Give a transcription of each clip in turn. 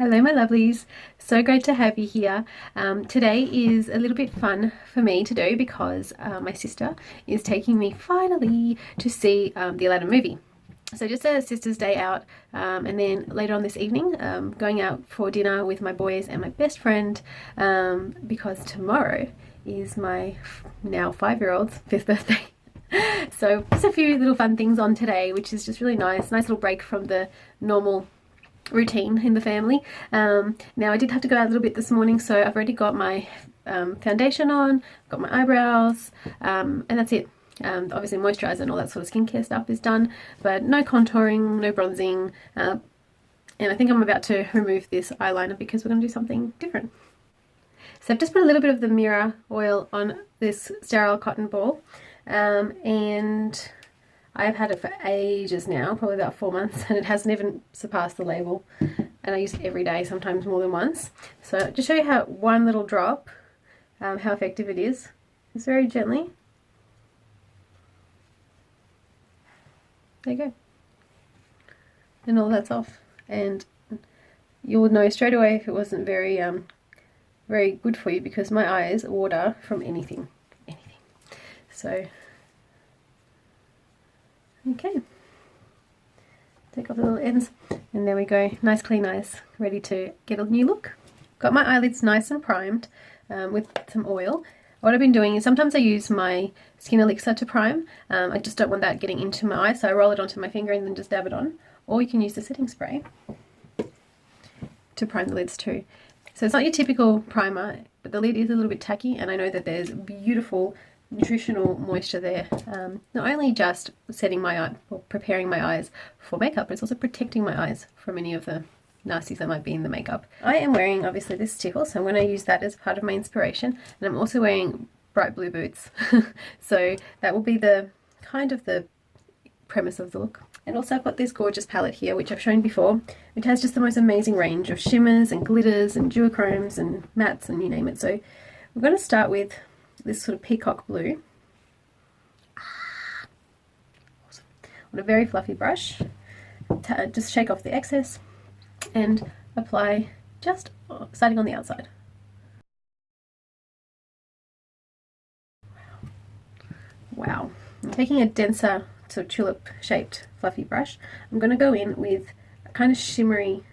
Hello my lovelies, so great to have you here. Today is a little bit fun for me to do because my sister is taking me finally to see the Aladdin movie. So just a sister's day out, and then later on this evening going out for dinner with my boys and my best friend, because tomorrow is my now 5-year-old's 5th birthday. So just a few little fun things on today, which is just really nice little break from the normal routine in the family. Now I did have to go out a little bit this morning, so I've already got my foundation on, got my eyebrows, and that's it. Obviously moisturizer and all that sort of skincare stuff is done, but no contouring, no bronzing, and I think I'm about to remove this eyeliner because we're going to do something different. So I've just put a little bit of the mirror oil on this sterile cotton ball, and I've had it for ages now, probably about 4 months, and it hasn't even surpassed the label, and I use it every day, sometimes more than once. So just show you how one little drop, how effective it is. It's very gently. There you go. And all that's off, and you would know straight away if it wasn't very very good for you, because my eyes water from anything. So okay, take off the little ends, and there we go, nice clean eyes, ready to get a new look. Got my eyelids nice and primed with some oil. What I've been doing is sometimes I use my skin elixir to prime. I just don't want that getting into my eye, so I roll it onto my finger and then just dab it on. Or you can use the setting spray to prime the lids too. So it's not your typical primer, but the lid is a little bit tacky, and I know that there's beautiful nutritional moisture there. Not only just setting my eye, or preparing my eyes for makeup, but it's also protecting my eyes from any of the nasties that might be in the makeup. I am wearing obviously this tichel, so I'm going to use that as part of my inspiration, and I'm also wearing bright blue boots. So that will be the kind of the premise of the look. And also I've got this gorgeous palette here, which I've shown before, which has just the most amazing range of shimmers and glitters and duochromes and mattes and you name it. So we're going to start with this sort of peacock blue. Awesome. On a very fluffy brush, just shake off the excess and apply just starting on the outside. Wow. I'm taking a denser sort of tulip shaped fluffy brush. I'm going to go in with a kind of shimmery,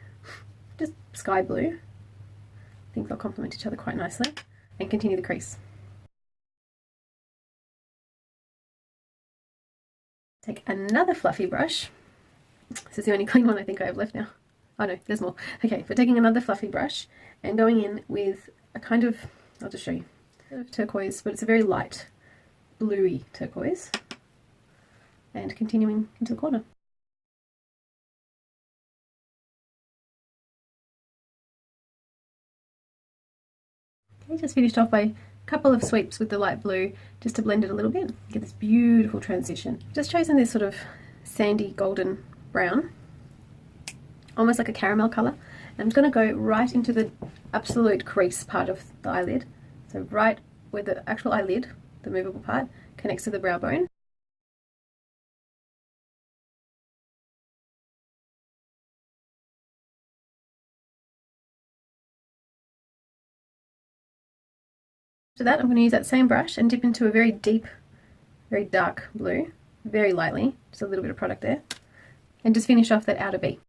just sky blue. I think they'll complement each other quite nicely, and continue the crease. Take another fluffy brush. This is the only clean one I think I have left now. Oh no, there's more. Okay, but taking another fluffy brush and going in with a kind of, I'll just show you, turquoise, but it's a very light bluey turquoise, and continuing into the corner. Okay, just finished off by a couple of sweeps with the light blue just to blend it a little bit. Get this beautiful transition. Just chosen this sort of sandy golden brown, almost like a caramel colour. And I'm going to go right into the absolute crease part of the eyelid. So right where the actual eyelid, the movable part, connects to the brow bone. After that, I'm going to use that same brush and dip into a very deep, very dark blue, very lightly, just a little bit of product there, and just finish off that outer V.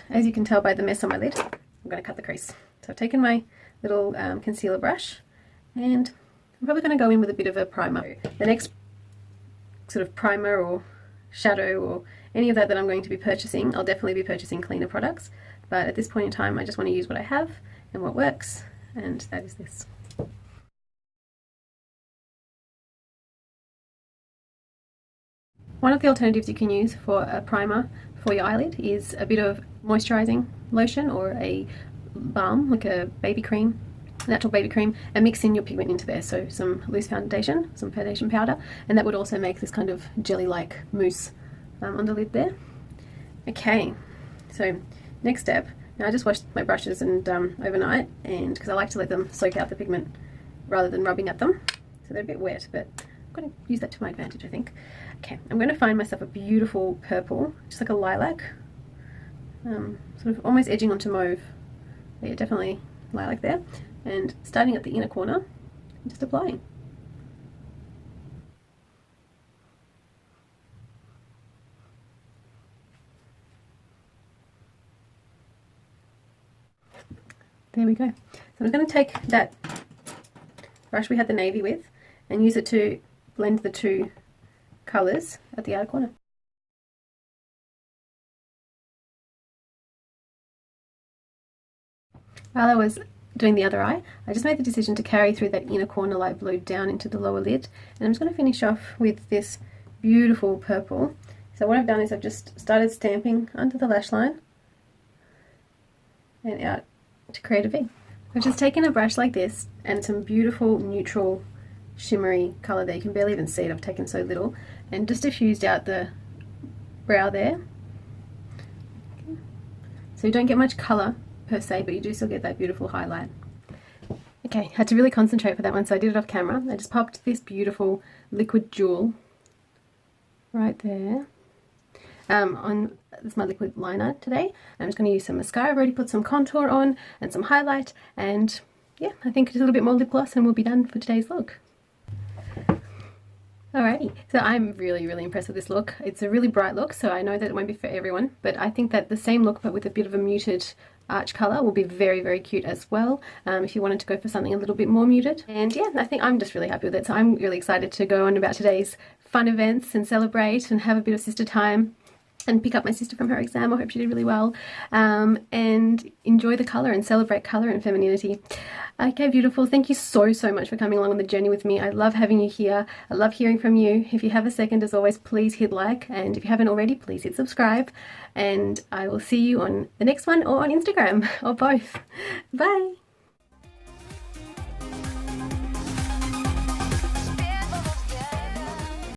As you can tell by the mess on my lid, I'm going to cut the crease. So I've taken my little concealer brush, and I'm probably going to go in with a bit of a primer. The next sort of primer or shadow or any of that I'm going to be purchasing, I'll definitely be purchasing cleaner products, but at this point in time I just want to use what I have and what works, and that is this. One of the alternatives you can use for a primer for your eyelid is a bit of moisturizing lotion or a balm, like a baby cream, natural baby cream, and mix in your pigment into there. So some loose foundation, some foundation powder, and that would also make this kind of jelly-like mousse on the lid there. Okay, so next step. Now I just washed my brushes and overnight, and because I like to let them soak out the pigment rather than rubbing at them, so they're a bit wet, but going to use that to my advantage, I think. Okay, I'm going to find myself a beautiful purple, just like a lilac, sort of almost edging onto mauve. But yeah, definitely lilac there. And starting at the inner corner, just applying. There we go. So I'm going to take that brush we had the navy with and use it to blend the two colours at the outer corner. While I was doing the other eye, I just made the decision to carry through that inner corner light blue down into the lower lid, and I'm just going to finish off with this beautiful purple. So what I've done is I've just started stamping under the lash line and out to create a V. I've just taken a brush like this and some beautiful neutral shimmery colour there. You can barely even see it, I've taken so little, and just diffused out the brow there. Okay. So you don't get much colour per se, but you do still get that beautiful highlight. Okay, had to really concentrate for that one, so I did it off camera. I just popped this beautiful liquid jewel right there. This is my liquid liner today. I'm just going to use some mascara. I've already put some contour on and some highlight, and yeah, I think just a little bit more lip gloss and we'll be done for today's look. Alrighty, so I'm really impressed with this look. It's a really bright look, so I know that it won't be for everyone, but I think that the same look but with a bit of a muted arch colour will be very cute as well, if you wanted to go for something a little bit more muted. And yeah, I think I'm just really happy with it, so I'm really excited to go on about today's fun events and celebrate and have a bit of sister time and pick up my sister from her exam. I hope she did really well, and enjoy the colour and celebrate colour and femininity. Okay, beautiful. Thank you so much for coming along on the journey with me. I love having you here. I love hearing from you. If you have a second, as always, please hit like, and if you haven't already, please hit subscribe, and I will see you on the next one or on Instagram or both. Bye.